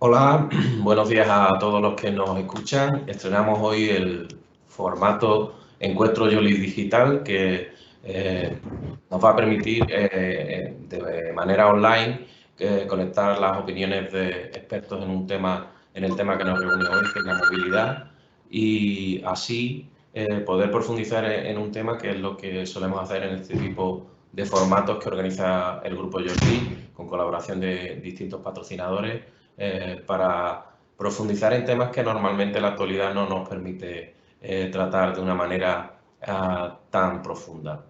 Hola, buenos días a todos los que nos escuchan. Estrenamos hoy el formato Encuentro Yoli Digital que nos va a permitir de manera online conectar las opiniones de expertos en el tema que nos reúne hoy, que es la movilidad, y así poder profundizar en un tema que es lo que solemos hacer en este tipo de formatos que organiza el Grupo Yoli con colaboración de distintos patrocinadores. Para profundizar en temas que normalmente la actualidad no nos permite tratar de una manera tan profunda.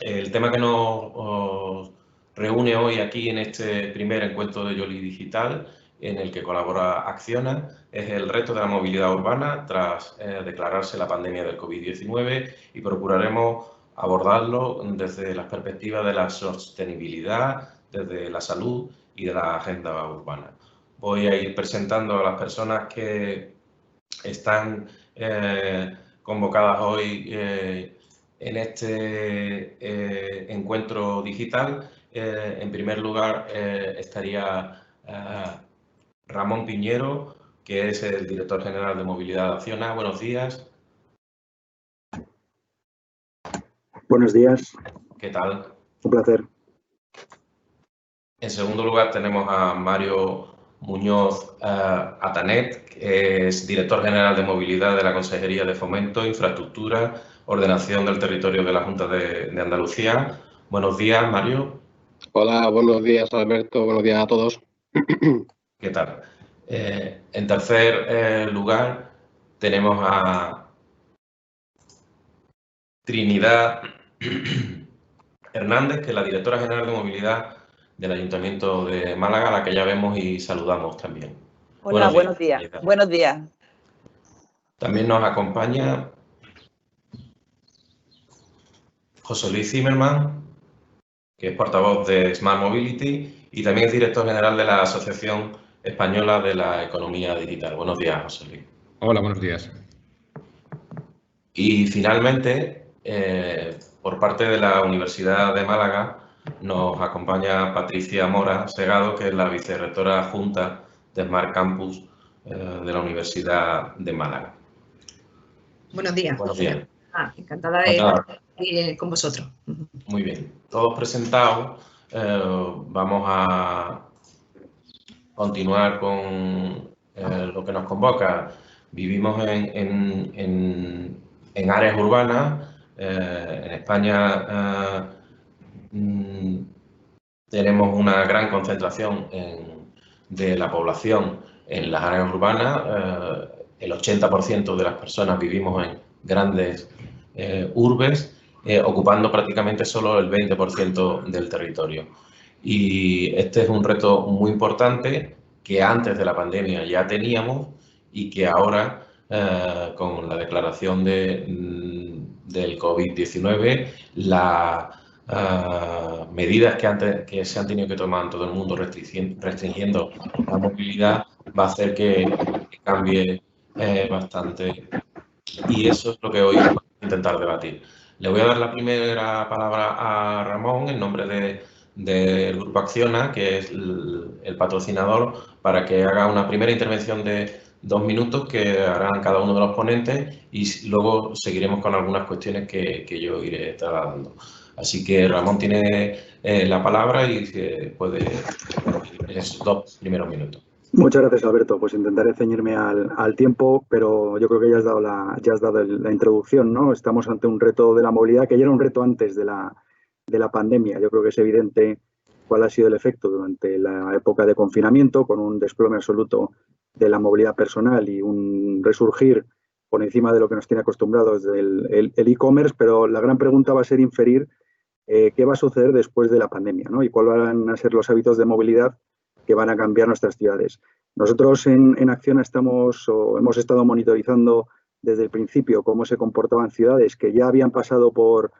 El tema que nos reúne hoy aquí en este primer encuentro de Yoli Digital, en el que colabora Acciona, es el reto de la movilidad urbana tras declararse la pandemia del COVID-19, y procuraremos abordarlo desde las perspectivas de la sostenibilidad, desde la salud y de la agenda urbana. Voy a ir presentando a las personas que están convocadas hoy en este encuentro digital. En primer lugar estaría Ramón Piñero, que es el director general de Movilidad de Acciona. Buenos días. Buenos días. ¿Qué tal? Un placer. En segundo lugar tenemos a Mario Muñoz Atanet, que es director general de Movilidad de la Consejería de Fomento, Infraestructura, Ordenación del Territorio de la Junta de Andalucía. Buenos días, Mario. Hola, buenos días, Alberto. Buenos días a todos. ¿Qué tal? En tercer lugar tenemos a Trinidad Hernández, que es la directora general de Movilidad del Ayuntamiento de Málaga, a la que ya vemos y saludamos también. Hola, buenos días. Buenos días. También nos acompaña José Luis Zimmerman, que es portavoz de Smart Mobility y también es director general de la Asociación Española de la Economía Digital. Buenos días, José Luis. Hola, buenos días. Y finalmente, por parte de la Universidad de Málaga, nos acompaña Patricia Mora Segado, que es la vicerrectora adjunta de Smart Campus de la Universidad de Málaga. Buenos días. Buenos días. Encantada de estar aquí con vosotros. Muy bien. Todos presentados, vamos a continuar con lo que nos convoca. Vivimos en áreas urbanas. En España tenemos una gran concentración de la población en las áreas urbanas. El 80% de las personas vivimos en grandes urbes, ocupando prácticamente solo el 20% del territorio. Y este es un reto muy importante que antes de la pandemia ya teníamos y que ahora, con la declaración del COVID-19, las medidas que se han tenido que tomar en todo el mundo restringiendo la movilidad, va a hacer que cambie bastante. Y eso es lo que hoy vamos a intentar debatir. Le voy a dar la primera palabra a Ramón en nombre del Grupo Acciona, que es el patrocinador, para que haga una primera intervención de 2 minutos que harán cada uno de los ponentes, y luego seguiremos con algunas cuestiones que yo iré trasladando. Así que Ramón tiene la palabra y puede esos 2 primeros minutos. Muchas gracias, Alberto. Pues intentaré ceñirme al tiempo, pero yo creo que ya has dado la introducción, ¿no? Estamos ante un reto de la movilidad que ya era un reto antes de la pandemia. Yo creo que es evidente cuál ha sido el efecto durante la época de confinamiento, con un desplome absoluto de la movilidad personal y un resurgir por encima de lo que nos tiene acostumbrados el e-commerce, pero la gran pregunta va a ser inferir qué va a suceder después de la pandemia, ¿no? Y cuáles van a ser los hábitos de movilidad que van a cambiar nuestras ciudades. Nosotros en Acciona hemos estado monitorizando desde el principio cómo se comportaban ciudades que ya habían pasado por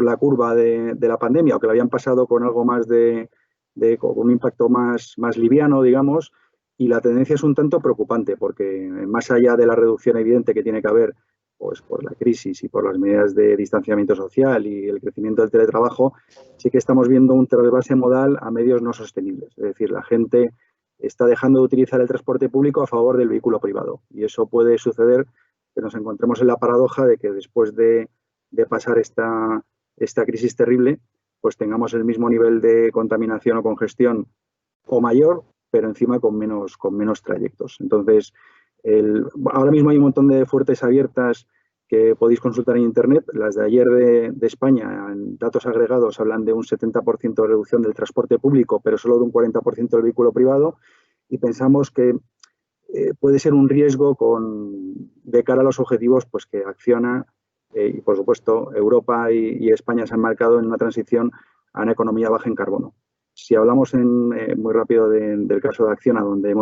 la curva de la pandemia, o que la habían pasado con algo más con un impacto más liviano, digamos, y la tendencia es un tanto preocupante, porque más allá de la reducción evidente que tiene que haber pues por la crisis y por las medidas de distanciamiento social y el crecimiento del teletrabajo, sí que estamos viendo un trasvase modal a medios no sostenibles. Es decir, la gente está dejando de utilizar el transporte público a favor del vehículo privado. Y eso puede suceder que nos encontremos en la paradoja de que después de pasar esta crisis terrible, pues tengamos el mismo nivel de contaminación o congestión o mayor, pero encima con menos trayectos. Entonces, ahora mismo hay un montón de fuertes abiertas que podéis consultar en Internet. Las de ayer de España, en datos agregados, hablan de un 70% de reducción del transporte público, pero solo de un 40% del vehículo privado. Y pensamos que puede ser un riesgo de cara a los objetivos pues, que Acciona y, por supuesto, Europa y España se han marcado en una transición a una economía baja en carbono. Si hablamos muy rápido del caso de Acciona, donde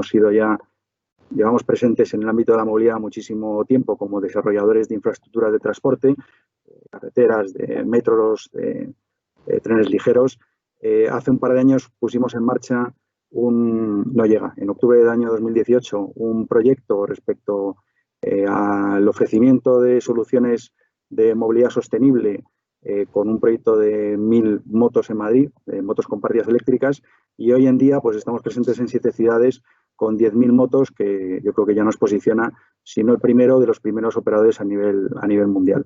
llevamos presentes en el ámbito de la movilidad muchísimo tiempo como desarrolladores de infraestructuras de transporte, carreteras, de metros, de trenes ligeros. Hace un par de años pusimos en marcha en octubre del año 2018, un proyecto respecto al ofrecimiento de soluciones de movilidad sostenible con un proyecto de 1.000 motos en Madrid, motos compartidas eléctricas, y hoy en día pues estamos presentes en 7 ciudades con 10.000 motos, que yo creo que ya nos posiciona, si no el primero, de los primeros operadores a nivel mundial.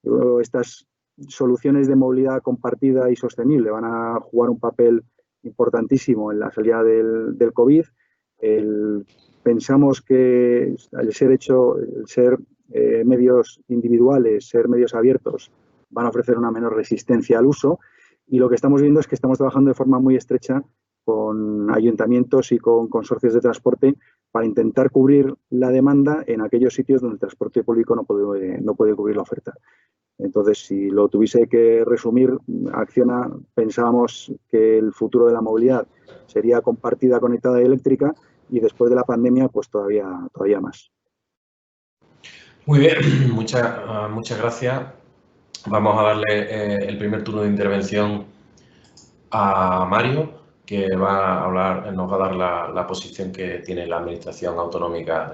Yo creo que estas soluciones de movilidad compartida y sostenible van a jugar un papel importantísimo en la salida del COVID. Pensamos que el ser medios individuales, ser medios abiertos, van a ofrecer una menor resistencia al uso, y lo que estamos viendo es que estamos trabajando de forma muy estrecha con ayuntamientos y con consorcios de transporte para intentar cubrir la demanda en aquellos sitios donde el transporte público no puede cubrir la oferta. Entonces, si lo tuviese que resumir, Acciona pensábamos que el futuro de la movilidad sería compartida, conectada y eléctrica, y después de la pandemia, pues todavía más. Muy bien, muchas gracias. Vamos a darle el primer turno de intervención a Mario, que nos va a dar la posición que tiene la Administración Autonómica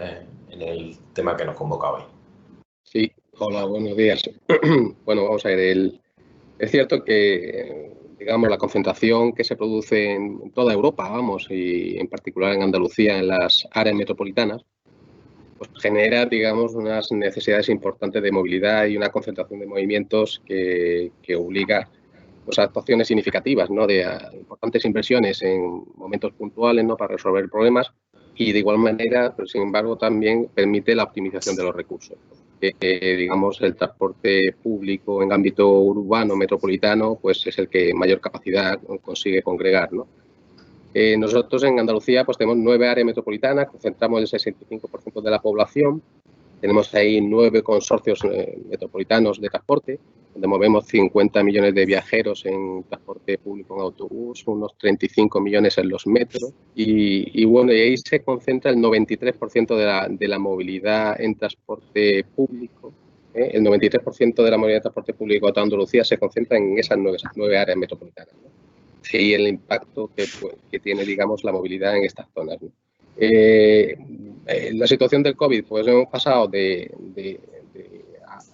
en el tema que nos convoca hoy. Sí, hola, buenos días. Bueno, vamos a ver, es cierto que, digamos, la concentración que se produce en toda Europa, y en particular en Andalucía, en las áreas metropolitanas, pues genera, digamos, unas necesidades importantes de movilidad y una concentración de movimientos que obliga pues, a actuaciones significativas, ¿no? De importantes inversiones en momentos puntuales, ¿no? Para resolver problemas, y de igual manera, pero sin embargo, también permite la optimización de los recursos. Digamos, el transporte público en ámbito urbano, metropolitano, pues es el que mayor capacidad consigue congregar, ¿no? Nosotros en Andalucía pues tenemos 9 áreas metropolitanas, concentramos el 65% de la población. Tenemos ahí 9 consorcios metropolitanos de transporte, donde movemos 50 millones de viajeros en transporte público en autobús, unos 35 millones en los metros. Y bueno, y ahí se concentra el 93% de la movilidad en transporte público. El 93% de la movilidad en transporte público de Andalucía se concentra en esas 9 áreas metropolitanas, ¿no? Y el impacto que tiene, digamos, la movilidad en estas zonas, ¿no? La situación del COVID, pues hemos pasado de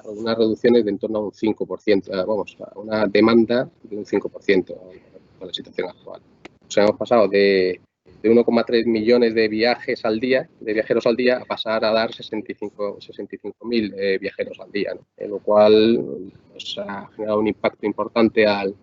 unas reducciones de en torno a un 5%, a una demanda de un 5% con la situación actual. O sea, hemos pasado de 1,3 millones de viajeros al día, a pasar a dar 65.000 viajeros al día, ¿no? Lo cual pues, ha generado un impacto importante al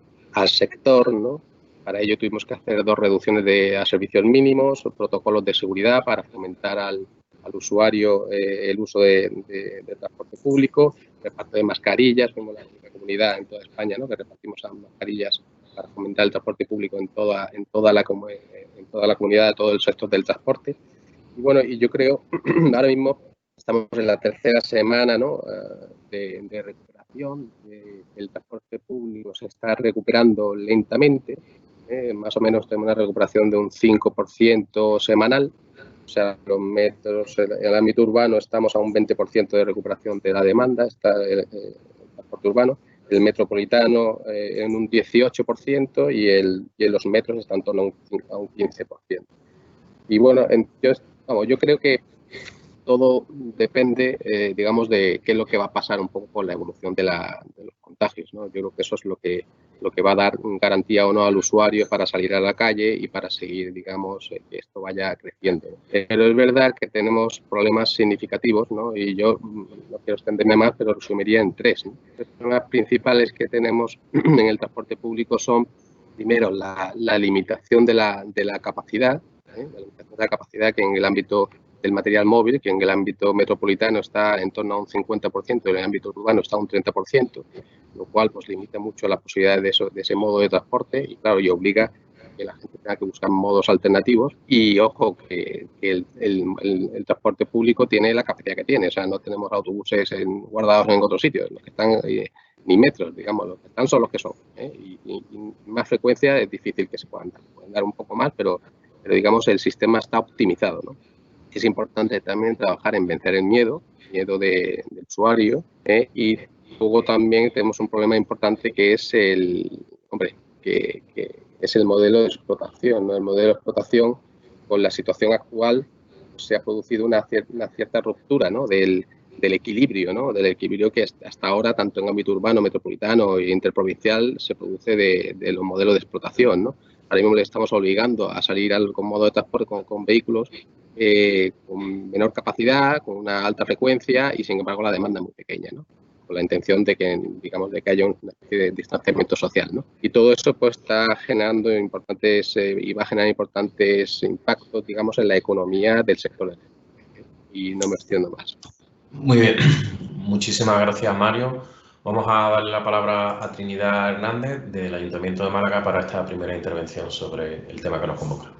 sector, ¿no? Para ello tuvimos que hacer 2 reducciones a servicios mínimos, protocolos de seguridad para fomentar al usuario el uso de transporte público, reparto de mascarillas, como la comunidad en toda España, ¿no? Que repartimos mascarillas para fomentar el transporte público en toda la comunidad, todo el sector del transporte. Y bueno, y yo creo, ahora mismo estamos en la tercera semana, ¿no? de recuperación. El transporte público se está recuperando lentamente. Más o menos tenemos una recuperación de un 5% semanal. O sea, los metros, en el ámbito urbano estamos a un 20% de recuperación de la demanda, está el transporte urbano. El metropolitano en un 18% y en los metros está en torno a un 15%. Y bueno, yo creo que todo depende, digamos, de qué es lo que va a pasar un poco con la evolución de los contagios, ¿no? Yo creo que eso es lo que lo que va a dar garantía o no al usuario para salir a la calle y para seguir, digamos, que esto vaya creciendo. Pero es verdad que tenemos problemas significativos, ¿no? Y yo no quiero extenderme más, pero resumiría en tres, ¿no? Los problemas principales que tenemos en el transporte público son, primero, la limitación de la capacidad, la capacidad que en el ámbito del material móvil, que en el ámbito metropolitano está en torno a un 50%, en el ámbito urbano está a un 30%, lo cual pues limita mucho la posibilidad de ese modo de transporte y, claro, y obliga a que la gente tenga que buscar modos alternativos. Y, ojo, que el transporte público tiene la capacidad que tiene, o sea, no tenemos autobuses guardados en otros sitios, los que están ni metros, digamos, los que están son los que son, y más frecuencia es difícil que se puedan dar un poco más, pero digamos el sistema está optimizado, ¿no? Es importante también trabajar en vencer el miedo del usuario, y luego también tenemos un problema importante que es que es el modelo de explotación, ¿no? El modelo de explotación, con la situación actual, se ha producido una cierta ruptura, ¿no? del equilibrio, ¿no? Del equilibrio que hasta ahora, tanto en ámbito urbano, metropolitano e interprovincial, se produce de los modelos de explotación, ¿no? Ahora mismo le estamos obligando a salir con modo de transporte con vehículos con menor capacidad, con una alta frecuencia y, sin embargo, la demanda es muy pequeña, ¿no? Con la intención de que, digamos, de que haya una especie de distanciamiento social, ¿no? Y todo eso pues está generando importantes y va a generar importantes impactos, digamos, en la economía del sector. Y no me extiendo más. Muy bien, muchísimas gracias, Mario. Vamos a darle la palabra a Trinidad Hernández del Ayuntamiento de Málaga para esta primera intervención sobre el tema que nos convoca.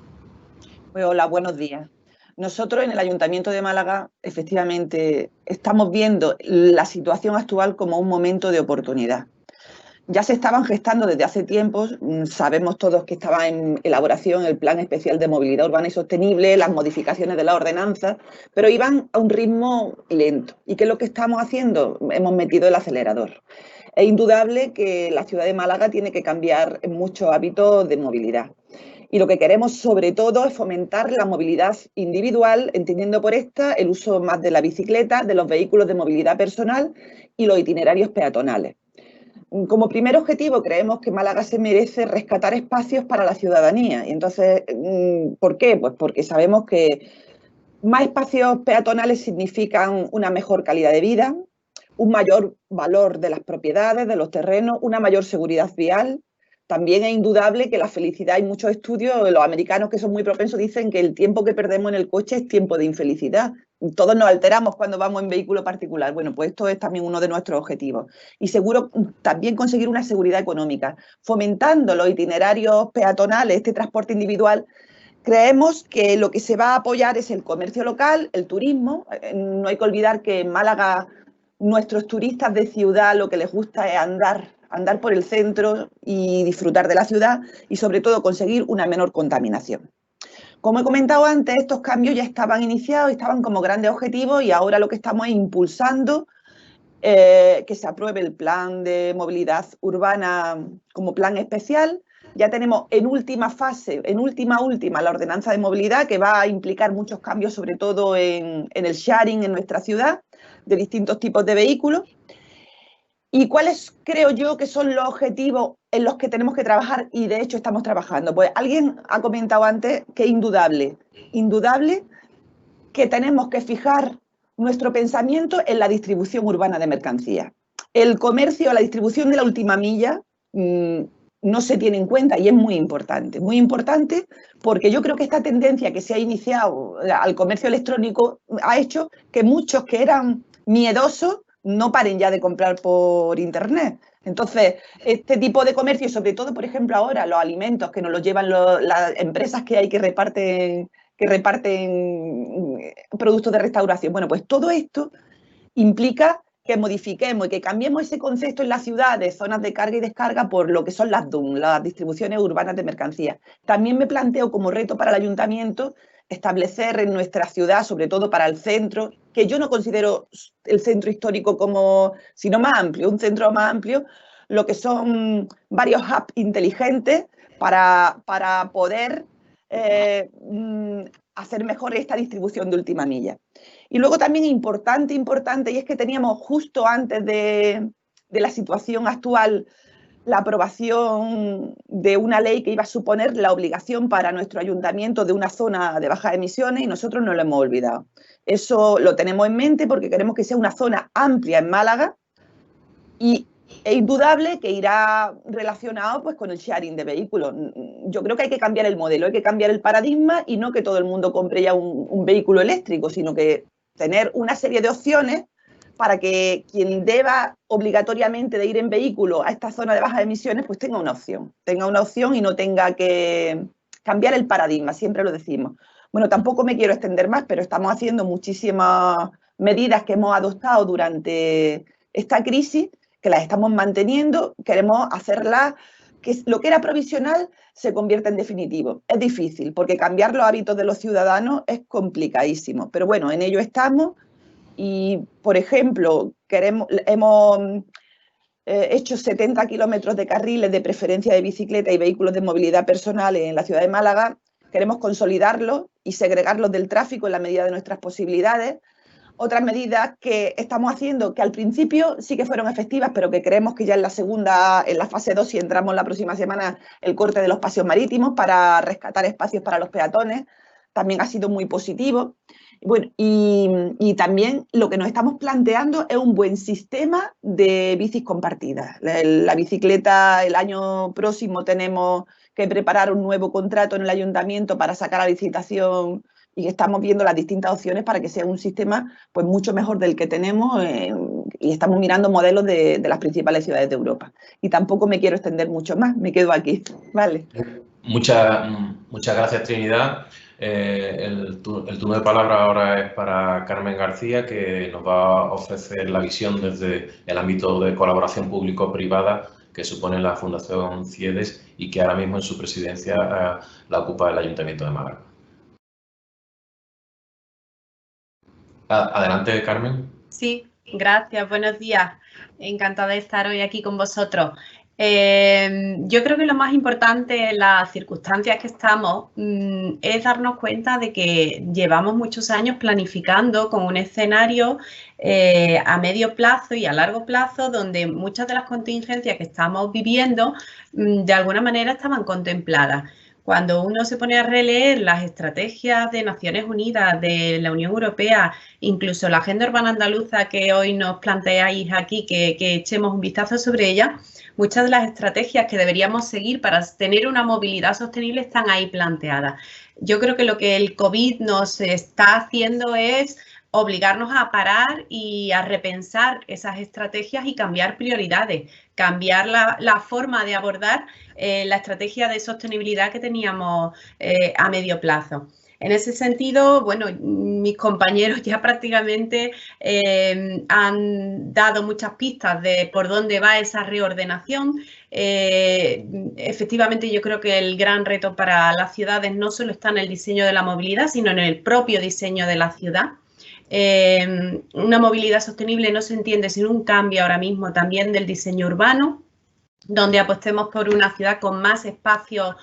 Pues, hola, buenos días. Nosotros en el Ayuntamiento de Málaga efectivamente estamos viendo la situación actual como un momento de oportunidad. Ya se estaban gestando desde hace tiempo, sabemos todos que estaba en elaboración el Plan Especial de Movilidad Urbana y Sostenible, las modificaciones de la ordenanza, pero iban a un ritmo lento. ¿Y qué es lo que estamos haciendo? Hemos metido el acelerador. Es indudable que la ciudad de Málaga tiene que cambiar en muchos hábitos de movilidad. Y lo que queremos sobre todo es fomentar la movilidad individual, entendiendo por esta el uso más de la bicicleta, de los vehículos de movilidad personal y los itinerarios peatonales. Como primer objetivo, creemos que Málaga se merece rescatar espacios para la ciudadanía. Y entonces, ¿por qué? Pues porque sabemos que más espacios peatonales significan una mejor calidad de vida, un mayor valor de las propiedades, de los terrenos, una mayor seguridad vial. También es indudable que la felicidad, hay muchos estudios, los americanos que son muy propensos dicen que el tiempo que perdemos en el coche es tiempo de infelicidad. Todos nos alteramos cuando vamos en vehículo particular. Bueno, pues esto es también uno de nuestros objetivos. Y seguro también conseguir una seguridad económica. Fomentando los itinerarios peatonales, este transporte individual, creemos que lo que se va a apoyar es el comercio local, el turismo. No hay que olvidar que en Málaga nuestros turistas de ciudad lo que les gusta es andar por el centro y disfrutar de la ciudad y sobre todo conseguir una menor contaminación. Como he comentado antes, estos cambios ya estaban iniciados, estaban como grandes objetivos y ahora lo que estamos es impulsando que se apruebe el plan de movilidad urbana como plan especial. Ya tenemos en última fase, en última, la ordenanza de movilidad que va a implicar muchos cambios, sobre todo en el sharing en nuestra ciudad, de distintos tipos de vehículos. ¿Y cuáles creo yo que son los objetivos en los que tenemos que trabajar y de hecho estamos trabajando? Pues alguien ha comentado antes que es indudable que tenemos que fijar nuestro pensamiento en la distribución urbana de mercancías. El comercio, la distribución de la última milla no se tiene en cuenta y es muy importante porque yo creo que esta tendencia que se ha iniciado al comercio electrónico ha hecho que muchos que eran miedosos no paren ya de comprar por internet. Entonces, este tipo de comercio, sobre todo, por ejemplo, ahora los alimentos que nos los llevan las empresas que hay que reparten productos de restauración. Bueno, pues todo esto implica que modifiquemos y que cambiemos ese concepto en la ciudad de zonas de carga y descarga por lo que son las DUM, las distribuciones urbanas de mercancías. También me planteo como reto para el ayuntamiento establecer en nuestra ciudad, sobre todo para el centro, que yo no considero el centro histórico como, sino más amplio, un centro más amplio, lo que son varios hubs inteligentes para poder hacer mejor esta distribución de última milla. Y luego también importante, y es que teníamos justo antes de la situación actual la aprobación de una ley que iba a suponer la obligación para nuestro ayuntamiento de una zona de bajas emisiones y nosotros no lo hemos olvidado. Eso lo tenemos en mente porque queremos que sea una zona amplia en Málaga y es indudable que irá relacionado pues, con el sharing de vehículos. Yo creo que hay que cambiar el modelo, hay que cambiar el paradigma y no que todo el mundo compre ya un vehículo eléctrico, sino que tener una serie de opciones para que quien deba obligatoriamente de ir en vehículo a esta zona de bajas emisiones, pues tenga una opción y no tenga que cambiar el paradigma, siempre lo decimos. Bueno, tampoco me quiero extender más, pero estamos haciendo muchísimas medidas que hemos adoptado durante esta crisis, que las estamos manteniendo, queremos hacerlas, que lo que era provisional se convierta en definitivo. Es difícil, porque cambiar los hábitos de los ciudadanos es complicadísimo, pero bueno, en ello estamos. Y, por ejemplo, hemos hecho 70 kilómetros de carriles de preferencia de bicicleta y vehículos de movilidad personal en la ciudad de Málaga. Queremos consolidarlos y segregarlos del tráfico en la medida de nuestras posibilidades. Otras medidas que estamos haciendo, que al principio sí que fueron efectivas, pero que creemos que ya en la fase 2, si entramos la próxima semana, el corte de los paseos marítimos para rescatar espacios para los peatones, también ha sido muy positivo. Bueno, y también lo que nos estamos planteando es un buen sistema de bicis compartidas. La bicicleta, el año próximo tenemos que preparar un nuevo contrato en el ayuntamiento para sacar a licitación y estamos viendo las distintas opciones para que sea un sistema pues mucho mejor del que tenemos y estamos mirando modelos de las principales ciudades de Europa. Y tampoco me quiero extender mucho más, me quedo aquí. Vale. Muchas gracias, Trinidad. El turno de palabra ahora es para Carmen García, que nos va a ofrecer la visión desde el ámbito de colaboración público-privada que supone la Fundación CIEDES y que ahora mismo en su presidencia la ocupa el Ayuntamiento de Málaga. Adelante, Carmen. Sí, gracias, buenos días. Encantada de estar hoy aquí con vosotros. Yo creo que lo más importante en las circunstancias que estamos es darnos cuenta de que llevamos muchos años planificando con un escenario a medio plazo y a largo plazo donde muchas de las contingencias que estamos viviendo de alguna manera estaban contempladas. Cuando uno se pone a releer las estrategias de Naciones Unidas, de la Unión Europea, incluso la Agenda Urbana Andaluza que hoy nos planteáis aquí, que echemos un vistazo sobre ella, muchas de las estrategias que deberíamos seguir para tener una movilidad sostenible están ahí planteadas. Yo creo que lo que el COVID nos está haciendo es obligarnos a parar y a repensar esas estrategias y cambiar prioridades, cambiar la forma de abordar la estrategia de sostenibilidad que teníamos a medio plazo. En ese sentido, bueno, mis compañeros ya prácticamente han dado muchas pistas de por dónde va esa reordenación. Efectivamente, yo creo que el gran reto para las ciudades no solo está en el diseño de la movilidad, sino en el propio diseño de la ciudad. Una movilidad sostenible no se entiende sin un cambio ahora mismo también del diseño urbano, donde apostemos por una ciudad con más espacios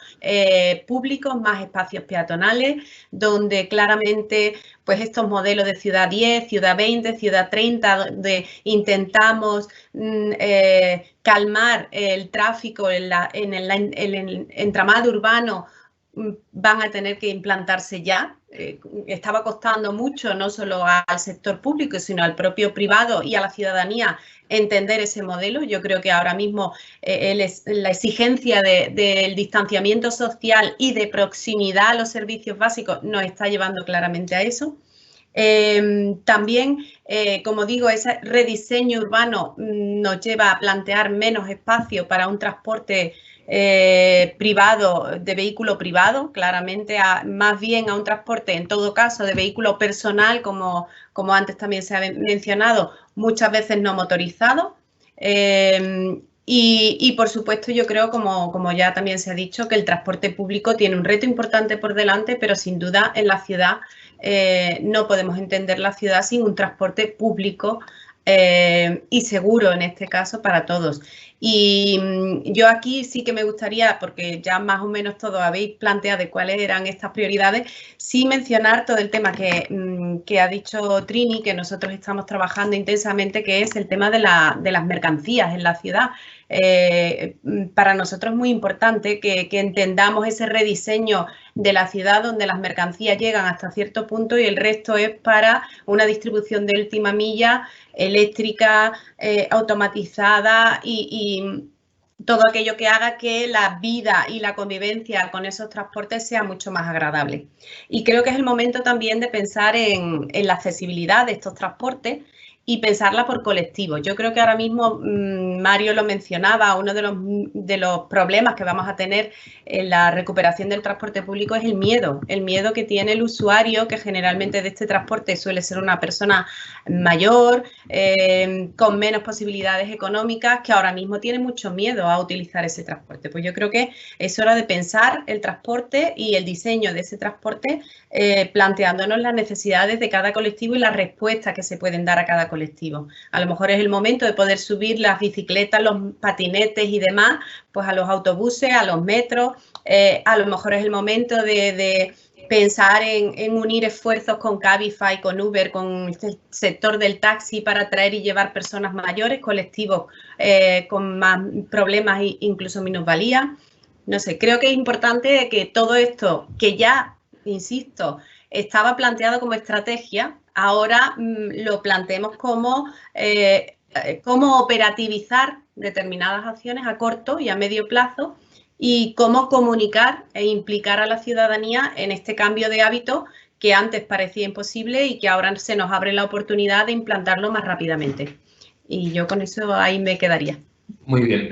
públicos, más espacios peatonales, donde claramente pues estos modelos de ciudad 10, ciudad 20, ciudad 30, donde intentamos calmar el tráfico en el entramado urbano, van a tener que implantarse ya. Estaba costando mucho no solo al sector público, sino al propio privado y a la ciudadanía entender ese modelo. Yo creo que ahora mismo la exigencia del distanciamiento social y de proximidad a los servicios básicos nos está llevando claramente a eso. También, como digo, ese rediseño urbano nos lleva a plantear menos espacio para un transporte privado, de vehículo privado, claramente más bien a un transporte, en todo caso, de vehículo personal, como antes también se ha mencionado, muchas veces no motorizado. Y por supuesto, yo creo, como ya también se ha dicho, que el transporte público tiene un reto importante por delante, pero sin duda en la ciudad no podemos entender la ciudad sin un transporte público y seguro en este caso para todos. Y yo aquí sí que me gustaría, porque ya más o menos todos habéis planteado cuáles eran estas prioridades, sí mencionar todo el tema que ha dicho Trini, que nosotros estamos trabajando intensamente, que es el tema de las mercancías en la ciudad. para nosotros es muy importante que entendamos ese rediseño de la ciudad donde las mercancías llegan hasta cierto punto y el resto es para una distribución de última milla eléctrica, automatizada y todo aquello que haga que la vida y la convivencia con esos transportes sea mucho más agradable. Y creo que es el momento también de pensar en la accesibilidad de estos transportes y pensarla por colectivos. Yo creo que ahora mismo, Mario lo mencionaba, uno de los problemas que vamos a tener en la recuperación del transporte público es el miedo que tiene el usuario, que generalmente de este transporte suele ser una persona mayor, con menos posibilidades económicas, que ahora mismo tiene mucho miedo a utilizar ese transporte. Pues yo creo que es hora de pensar el transporte y el diseño de ese transporte, planteándonos las necesidades de cada colectivo y las respuestas que se pueden dar a cada colectivo. A lo mejor es el momento de poder subir las bicicletas, los patinetes y demás, pues a los autobuses, a los metros. A lo mejor es el momento de pensar en unir esfuerzos con Cabify, con Uber, con el sector del taxi para traer y llevar personas mayores, colectivos con más problemas e incluso minusvalía. No sé, creo que es importante que todo esto, que ya, insisto, estaba planteado como estrategia, ahora lo planteemos como cómo operativizar determinadas acciones a corto y a medio plazo y cómo comunicar e implicar a la ciudadanía en este cambio de hábito que antes parecía imposible y que ahora se nos abre la oportunidad de implantarlo más rápidamente. Y yo con eso ahí me quedaría. Muy bien,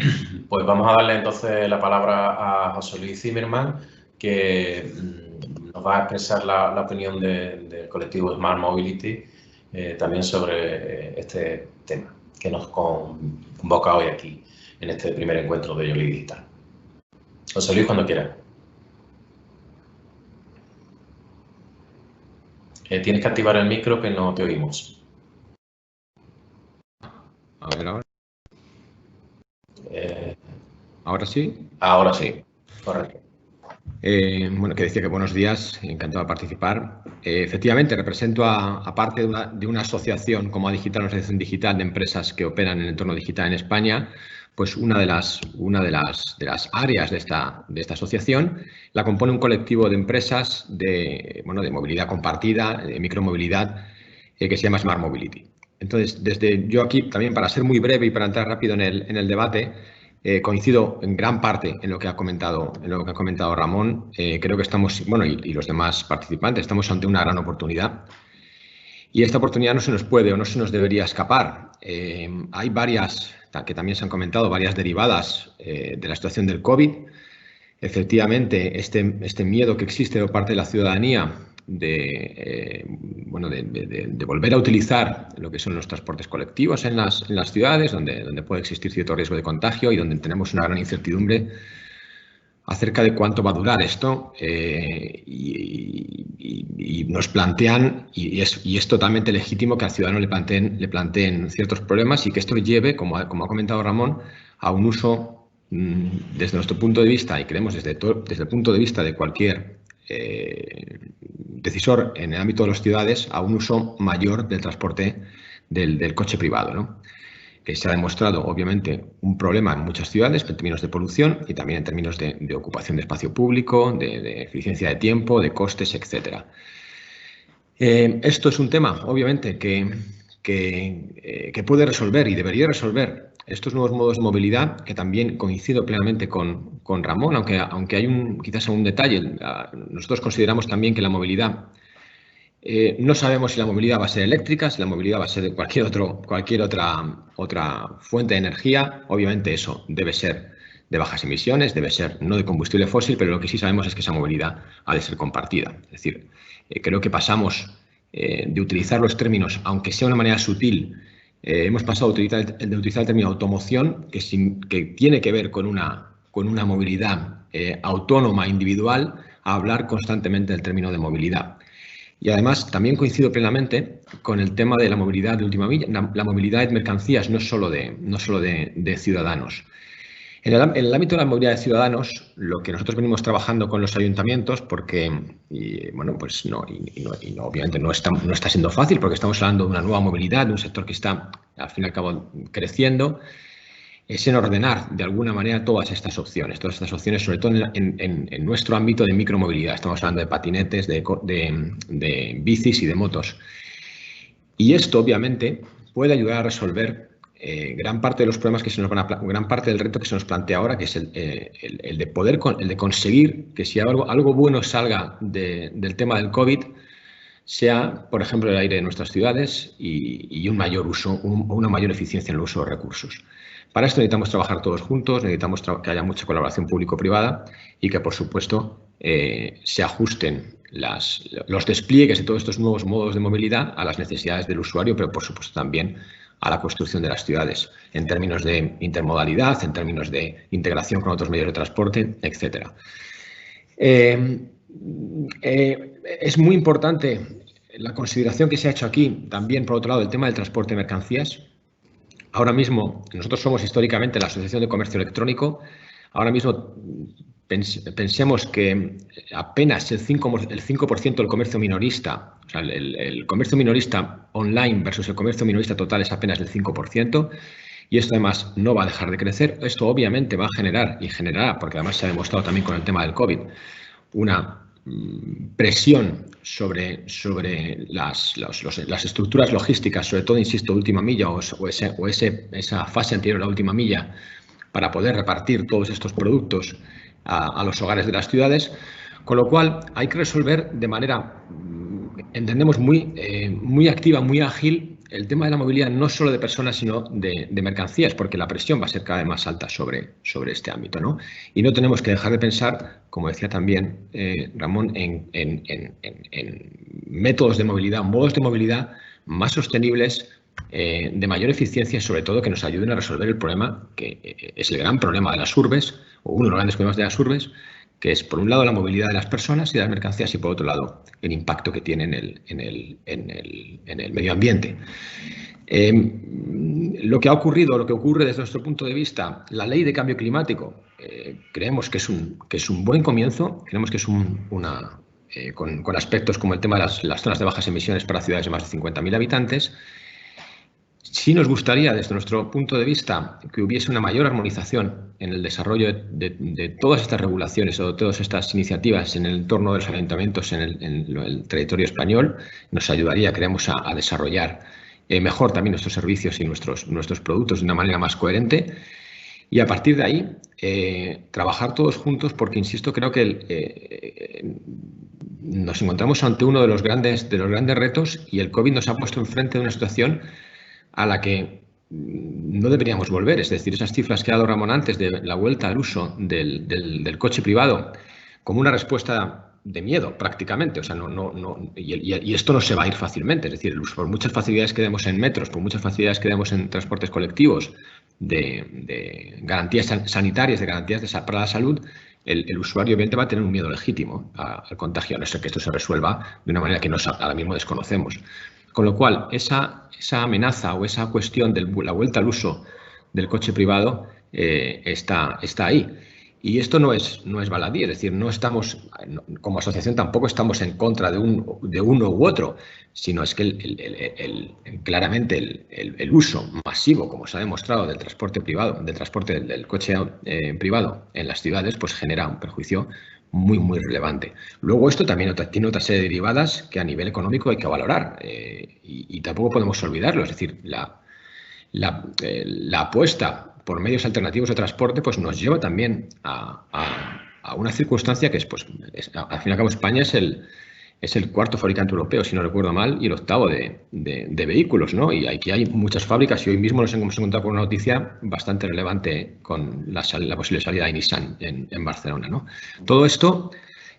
pues vamos a darle entonces la palabra a José Luis Zimmerman, que nos va a expresar la opinión del colectivo Smart Mobility también sobre este tema que nos convoca hoy aquí en este primer encuentro de Yoli Digital. José Luis, cuando quieras. Tienes que activar el micro, que no te oímos. A ver, ahora. ¿Ahora sí? Ahora sí, correcto. Bueno, que decía que buenos días, encantado de participar. Efectivamente, represento a parte de una asociación como Digital, una asociación digital de empresas que operan en el entorno digital en España. Pues una de las áreas de esta asociación la compone un colectivo de empresas de movilidad compartida, de micromovilidad, que se llama Smart Mobility. Entonces, yo aquí también, para ser muy breve y para entrar rápido en el debate, coincido en gran parte en lo que ha comentado Ramón. Creo que estamos, y los demás participantes, estamos ante una gran oportunidad. Y esta oportunidad no se nos puede o no se nos debería escapar. Hay varias, que también se han comentado, varias derivadas de la situación del COVID. Efectivamente, este miedo que existe por parte de la ciudadanía de volver a utilizar lo que son los transportes colectivos en las ciudades, donde puede existir cierto riesgo de contagio y donde tenemos una gran incertidumbre acerca de cuánto va a durar esto, y nos plantean, y es totalmente legítimo que al ciudadano le planteen ciertos problemas y que esto lleve, como ha comentado Ramón, a un uso, desde nuestro punto de vista, y creemos desde el punto de vista de cualquier decisor en el ámbito de las ciudades, a un uso mayor del transporte del coche privado, ¿no? Que se ha demostrado, obviamente, un problema en muchas ciudades en términos de polución y también en términos de ocupación de espacio público, de eficiencia de tiempo, de costes, etc. Esto es un tema, obviamente, que puede resolver y debería resolver estos nuevos modos de movilidad, que también coincido plenamente con Ramón, aunque hay quizás un detalle. Nosotros consideramos también que la movilidad, no sabemos si la movilidad va a ser eléctrica, si la movilidad va a ser de cualquier otra fuente de energía. Obviamente eso debe ser de bajas emisiones, debe ser no de combustible fósil, pero lo que sí sabemos es que esa movilidad ha de ser compartida. Es decir, creo que pasamos de utilizar los términos, aunque sea de una manera sutil, hemos pasado de utilizar el término automoción, que tiene que ver con una movilidad autónoma, individual, a hablar constantemente del término de movilidad. Y además también coincido plenamente con el tema de la movilidad de última milla, la movilidad de mercancías, no solo de ciudadanos. En el ámbito de la movilidad de ciudadanos, lo que nosotros venimos trabajando con los ayuntamientos, obviamente no está siendo fácil, porque estamos hablando de una nueva movilidad, de un sector que está, al fin y al cabo, creciendo. es en ordenar de alguna manera todas estas opciones, sobre todo en nuestro ámbito de micromovilidad. Estamos hablando de patinetes, de bicis y de motos. Y esto, obviamente, puede ayudar a resolver gran parte de los problemas que se nos van a gran parte del reto que se nos plantea ahora, que es el de conseguir que si algo bueno salga del tema del COVID, sea, por ejemplo, el aire de nuestras ciudades y un mayor uso, una mayor eficiencia en el uso de recursos. Para esto necesitamos trabajar todos juntos, necesitamos que haya mucha colaboración público-privada y que, por supuesto, se ajusten los despliegues de todos estos nuevos modos de movilidad a las necesidades del usuario, pero, por supuesto, también a la construcción de las ciudades, en términos de intermodalidad, en términos de integración con otros medios de transporte, etc. Es muy importante la consideración que se ha hecho aquí, también, por otro lado, el tema del transporte de mercancías. Ahora mismo, nosotros somos históricamente la Asociación de Comercio Electrónico. Ahora mismo pensemos que apenas el 5% del comercio minorista, o sea, el comercio minorista online versus el comercio minorista total es apenas del 5%, y esto además no va a dejar de crecer. Esto obviamente va a generar y generará, porque además se ha demostrado también con el tema del COVID, una presión sobre las estructuras logísticas, sobre todo, insisto, última milla esa fase anterior a la última milla, para poder repartir todos estos productos a los hogares de las ciudades, con lo cual hay que resolver de manera, entendemos, muy activa, muy ágil, el tema de la movilidad no solo de personas, sino de mercancías, porque la presión va a ser cada vez más alta sobre este ámbito, ¿no? Y no tenemos que dejar de pensar, como decía también Ramón, en métodos de movilidad, modos de movilidad más sostenibles, de mayor eficiencia y, sobre todo, que nos ayuden a resolver el problema que es el gran problema de las urbes, o uno de los grandes problemas de las urbes, que es, por un lado, la movilidad de las personas y de las mercancías y, por otro lado, el impacto que tiene en el medio ambiente. Lo que ocurre desde nuestro punto de vista, la ley de cambio climático, creemos que es un buen comienzo, creemos que es con aspectos como el tema de las zonas de bajas emisiones para ciudades de más de 50.000 habitantes. Sí nos gustaría, desde nuestro punto de vista, que hubiese una mayor armonización en el desarrollo de todas estas regulaciones o de todas estas iniciativas en el entorno de los ayuntamientos en el territorio español. Nos ayudaría, creemos, a desarrollar mejor también nuestros servicios y nuestros productos de una manera más coherente. Y a partir de ahí, trabajar todos juntos, porque, insisto, creo que nos encontramos ante uno de los grandes retos, y el COVID nos ha puesto enfrente de una situación a la que no deberíamos volver. Es decir, esas cifras que ha dado Ramón antes de la vuelta al uso del coche privado como una respuesta de miedo, prácticamente. O sea, y esto no se va a ir fácilmente. Es decir, por muchas facilidades que demos en metros, por muchas facilidades que demos en transportes colectivos, de garantías sanitarias, de garantías para la salud, el usuario, obviamente, va a tener un miedo legítimo al contagio, a no ser que esto se resuelva de una manera que ahora mismo desconocemos. Con lo cual, esa amenaza o esa cuestión de la vuelta al uso del coche privado está ahí. Y esto no es baladí, es decir, no estamos, como asociación tampoco estamos en contra de uno u otro, sino es que claramente el uso masivo, como se ha demostrado, del transporte privado, del coche privado en las ciudades, pues genera un perjuicio muy, muy relevante. Luego, esto también tiene otra serie de derivadas que a nivel económico hay que valorar, y tampoco podemos olvidarlo. Es decir, la apuesta por medios alternativos de transporte pues nos lleva también a una circunstancia que al fin y al cabo, España es el cuarto fabricante europeo, si no recuerdo mal, y el octavo de vehículos, ¿no? Y aquí hay muchas fábricas, y hoy mismo nos hemos encontrado con una noticia bastante relevante con la posible salida de Nissan en Barcelona, ¿no? Todo esto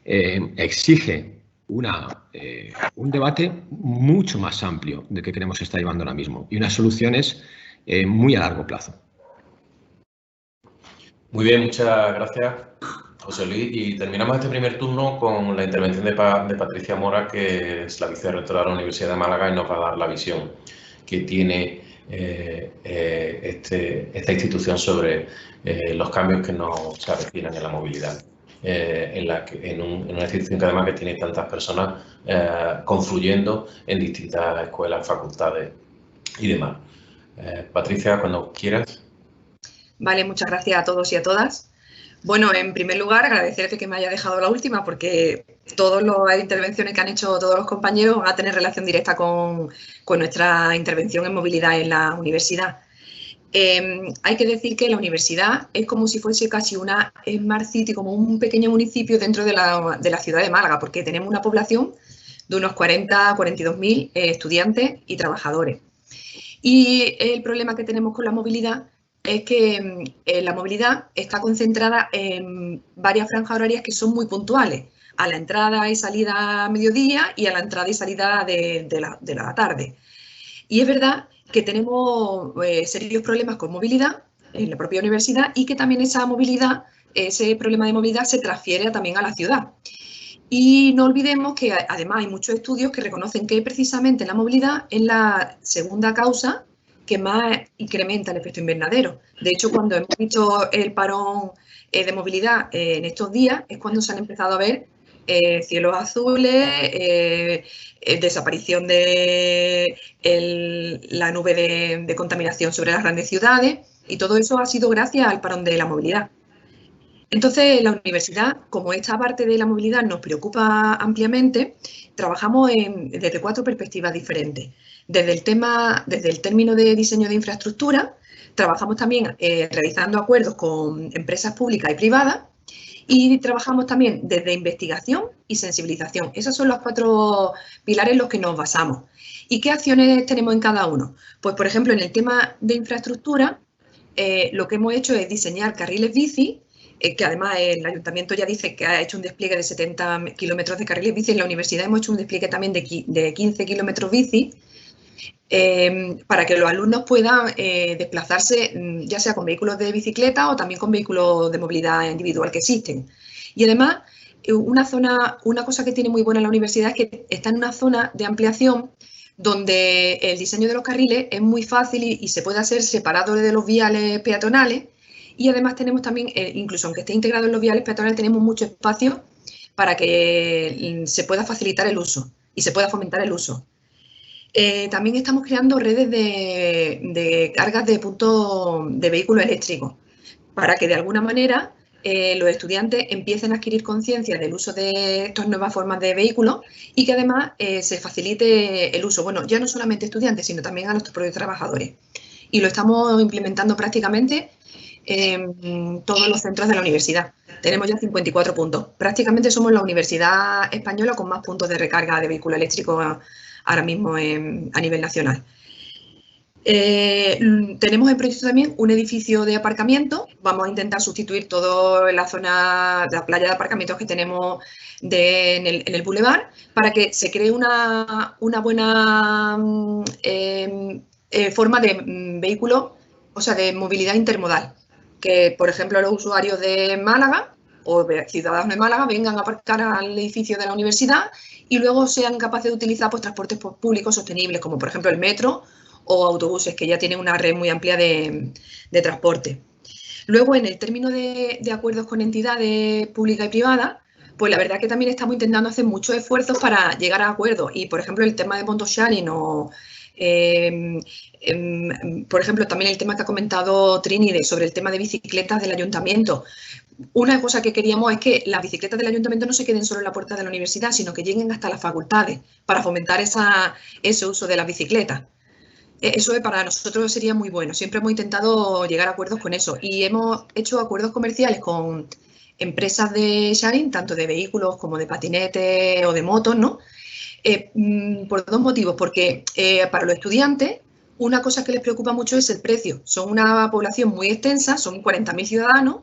exige un debate mucho más amplio del que creemos que está llevando ahora mismo, y unas soluciones muy a largo plazo. Muy bien, muchas gracias, José Luis. Y terminamos este primer turno con la intervención de Patricia Mora, que es la vicerrectora de la Universidad de Málaga, y nos va a dar la visión que tiene esta institución sobre los cambios que se avecinan en la movilidad. En una institución que además que tiene tantas personas confluyendo en distintas escuelas, facultades y demás. Patricia, cuando quieras. Vale, muchas gracias a todos y a todas. Bueno, en primer lugar, agradecerte que me haya dejado la última, porque todas las intervenciones que han hecho todos los compañeros van a tener relación directa con nuestra intervención en movilidad en la universidad. Hay que decir que la universidad es como si fuese casi una Smart City, como un pequeño municipio dentro de la ciudad de Málaga, porque tenemos una población de unos 42.000 estudiantes y trabajadores. Y el problema que tenemos con la movilidad es que la movilidad está concentrada en varias franjas horarias que son muy puntuales, a la entrada y salida a mediodía y a la entrada y salida de la tarde. Y es verdad que tenemos serios problemas con movilidad en la propia universidad y que también esa movilidad, ese problema de movilidad se transfiere también a la ciudad. Y no olvidemos que además hay muchos estudios que reconocen que precisamente la movilidad es la segunda causa que más incrementa el efecto invernadero. De hecho, cuando hemos visto el parón de movilidad en estos días, es cuando se han empezado a ver cielos azules, desaparición de la nube de contaminación sobre las grandes ciudades, y todo eso ha sido gracias al parón de la movilidad. Entonces, la universidad, como esta parte de la movilidad nos preocupa ampliamente, trabajamos desde 4 perspectivas diferentes. Desde el término de diseño de infraestructura, trabajamos también realizando acuerdos con empresas públicas y privadas, y trabajamos también desde investigación y sensibilización. Esos son los 4 pilares en los que nos basamos. ¿Y qué acciones tenemos en cada uno? Pues, por ejemplo, en el tema de infraestructura, lo que hemos hecho es diseñar carriles bici, que además el ayuntamiento ya dice que ha hecho un despliegue de 70 kilómetros de carriles bici. En la universidad hemos hecho un despliegue también de 15 kilómetros bici, para que los alumnos puedan desplazarse ya sea con vehículos de bicicleta o también con vehículos de movilidad individual que existen. Y además, una cosa que tiene muy buena la universidad es que está en una zona de ampliación donde el diseño de los carriles es muy fácil y se puede hacer separado de los viales peatonales. Y además tenemos también, incluso aunque esté integrado en los viales peatonales, tenemos mucho espacio para que se pueda facilitar el uso y se pueda fomentar el uso. También estamos creando redes de cargas de puntos de vehículos eléctricos para que de alguna manera los estudiantes empiecen a adquirir conciencia del uso de estas nuevas formas de vehículos y que además se facilite el uso. Bueno, ya no solamente estudiantes, sino también a nuestros propios trabajadores. Y lo estamos implementando prácticamente en todos los centros de la universidad. Tenemos ya 54 puntos. Prácticamente somos la universidad española con más puntos de recarga de vehículos eléctricos ahora mismo a nivel nacional. Tenemos en proyecto también un edificio de aparcamiento. Vamos a intentar sustituir toda la zona de la playa de aparcamientos que tenemos en el Boulevard para que se cree una buena forma de vehículo, o sea, de movilidad intermodal. Que, por ejemplo, los usuarios de Málaga o ciudadanos de Málaga vengan a aparcar al edificio de la universidad y luego sean capaces de utilizar pues, transportes públicos sostenibles, como por ejemplo el metro o autobuses, que ya tienen una red muy amplia de transporte. Luego, en el término de acuerdos con entidades públicas y privadas, pues la verdad que también estamos intentando hacer muchos esfuerzos para llegar a acuerdos. Y, por ejemplo, el tema de Mondo Sharing o por ejemplo, también el tema que ha comentado Trini sobre el tema de bicicletas del ayuntamiento. Una cosa que queríamos es que las bicicletas del ayuntamiento no se queden solo en la puerta de la universidad, sino que lleguen hasta las facultades para fomentar ese uso de las bicicletas. Eso para nosotros sería muy bueno. Siempre hemos intentado llegar a acuerdos con eso y hemos hecho acuerdos comerciales con empresas de sharing, tanto de vehículos como de patinetes o de motos, ¿no? Por 2 motivos. Porque para los estudiantes, una cosa que les preocupa mucho es el precio. Son una población muy extensa, son 40.000 ciudadanos,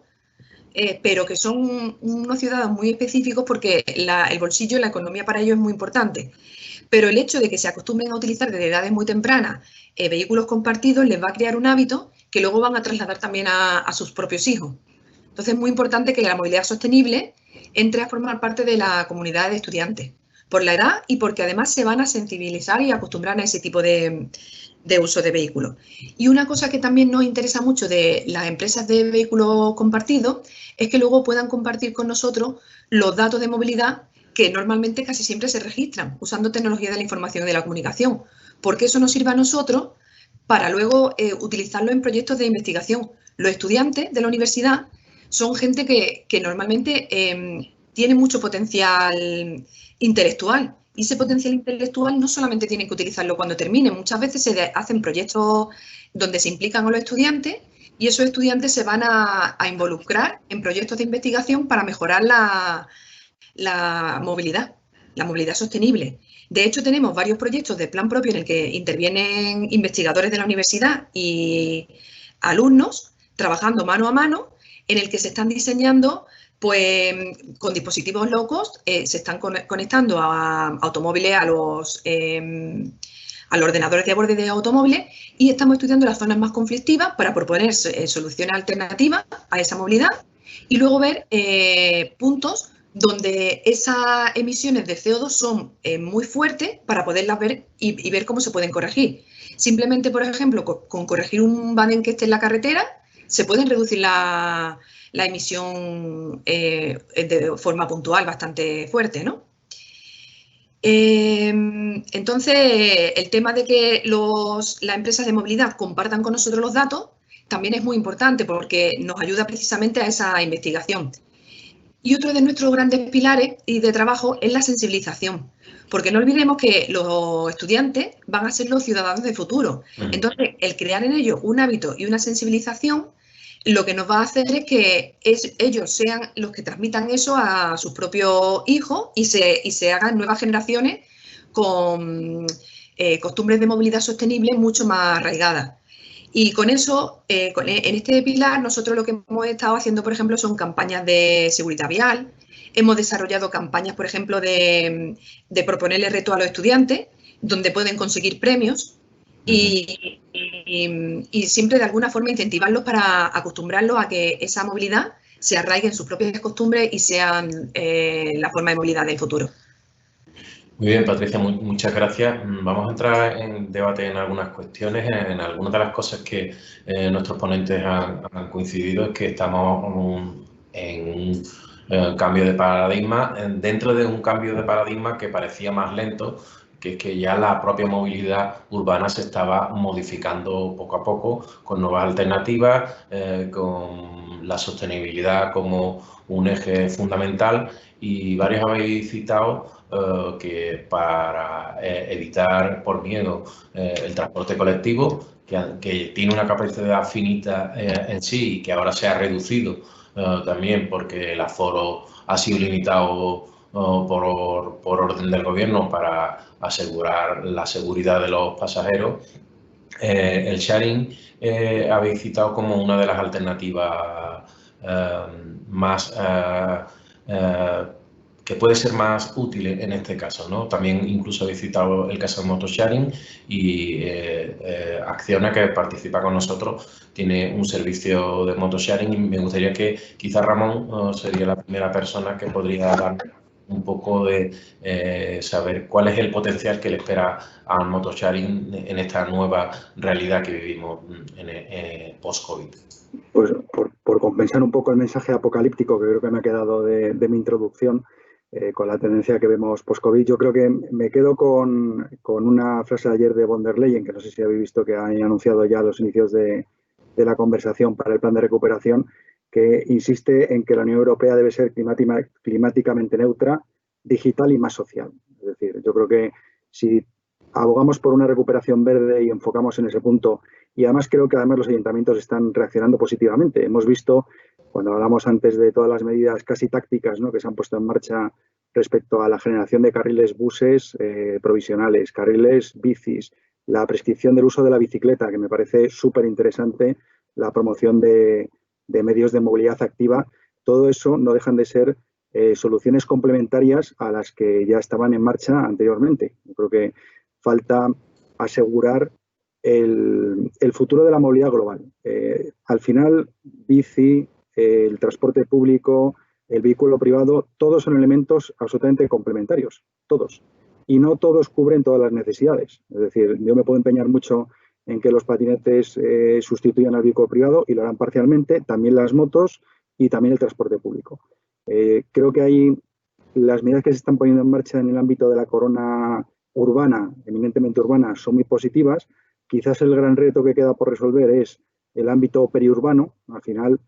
pero que son unos ciudadanos muy específicos porque el bolsillo, la economía para ellos es muy importante. Pero el hecho de que se acostumbren a utilizar desde edades muy tempranas vehículos compartidos les va a crear un hábito que luego van a trasladar también a sus propios hijos. Entonces es muy importante que la movilidad sostenible entre a formar parte de la comunidad de estudiantes, por la edad y porque además se van a sensibilizar y acostumbrar a ese tipo de uso de vehículos. Y una cosa que también nos interesa mucho de las empresas de vehículos compartidos es que luego puedan compartir con nosotros los datos de movilidad que normalmente casi siempre se registran usando tecnología de la información y de la comunicación, porque eso nos sirve a nosotros para luego utilizarlo en proyectos de investigación. Los estudiantes de la universidad son gente que normalmente tiene mucho potencial intelectual. Y ese potencial intelectual no solamente tienen que utilizarlo cuando terminen, muchas veces se hacen proyectos donde se implican a los estudiantes y esos estudiantes se van a involucrar en proyectos de investigación para mejorar la movilidad sostenible. De hecho, tenemos varios proyectos de plan propio en el que intervienen investigadores de la universidad y alumnos trabajando mano a mano, en el que se están diseñando, pues, con dispositivos low cost, se están conectando a automóviles, a los ordenadores de a bordo de automóviles, y estamos estudiando las zonas más conflictivas para proponer soluciones alternativas a esa movilidad y luego ver puntos donde esas emisiones de CO2 son muy fuertes para poderlas ver y ver cómo se pueden corregir. Simplemente, por ejemplo, con corregir un badén que esté en la carretera, se pueden reducir la emisión de forma puntual bastante fuerte, ¿no? Entonces, el tema de que las empresas de movilidad compartan con nosotros los datos también es muy importante porque nos ayuda precisamente a esa investigación. Y otro de nuestros grandes pilares y de trabajo es la sensibilización, porque no olvidemos que los estudiantes van a ser los ciudadanos del futuro. Entonces, el crear en ellos un hábito y una sensibilización, lo que nos va a hacer es que ellos sean los que transmitan eso a sus propios hijos y se hagan nuevas generaciones con costumbres de movilidad sostenible mucho más arraigadas. Y con eso, en este pilar, nosotros lo que hemos estado haciendo, por ejemplo, son campañas de seguridad vial. Hemos desarrollado campañas, por ejemplo, de proponerle retos a los estudiantes, donde pueden conseguir premios y siempre de alguna forma incentivarlos para acostumbrarlos a que esa movilidad se arraigue en sus propias costumbres y sean la forma de movilidad del futuro. Muy bien, Patricia, muchas gracias. Vamos a entrar en debate en algunas cuestiones. En algunas de las cosas que nuestros ponentes han coincidido es que estamos en un cambio de paradigma, dentro de un cambio de paradigma que parecía más lento, que es que ya la propia movilidad urbana se estaba modificando poco a poco con nuevas alternativas, con la sostenibilidad como un eje fundamental, y varios habéis citado que para evitar por miedo el transporte colectivo, que tiene una capacidad finita en sí y que ahora se ha reducido también porque el aforo ha sido limitado por orden del gobierno para asegurar la seguridad de los pasajeros. El sharing habéis citado como una de las alternativas más que puede ser más útil en este caso, ¿no? También incluso habéis citado el caso de Motosharing y Acciona, que participa con nosotros, tiene un servicio de Motosharing, y me gustaría que quizás Ramón sería la primera persona que podría dar un poco de saber cuál es el potencial que le espera al Motosharing en esta nueva realidad que vivimos en post-COVID. Pues por compensar un poco el mensaje apocalíptico que creo que me ha quedado de mi introducción, con la tendencia que vemos post-COVID, yo creo que me quedo con una frase de ayer de von der Leyen, que no sé si habéis visto que ha anunciado ya los inicios de la conversación para el plan de recuperación, que insiste en que la Unión Europea debe ser climáticamente neutra, digital y más social. Es decir, yo creo que si abogamos por una recuperación verde y enfocamos en ese punto, y además creo que además los ayuntamientos están reaccionando positivamente. Hemos visto, cuando hablamos antes de todas las medidas casi tácticas, ¿no?, que se han puesto en marcha respecto a la generación de carriles buses provisionales, carriles bicis, la prescripción del uso de la bicicleta, que me parece súper interesante, la promoción de medios de movilidad activa, todo eso no dejan de ser soluciones complementarias a las que ya estaban en marcha anteriormente. Yo creo que falta asegurar el futuro de la movilidad global. Al final, bici, el transporte público, el vehículo privado, todos son elementos absolutamente complementarios, todos. Y no todos cubren todas las necesidades. Es decir, yo me puedo empeñar mucho en que los patinetes sustituyan al vehículo privado y lo harán parcialmente, también las motos y también el transporte público. Creo que hay las medidas que se están poniendo en marcha en el ámbito de la corona urbana, eminentemente urbana, son muy positivas. Quizás el gran reto que queda por resolver es el ámbito periurbano. Al final,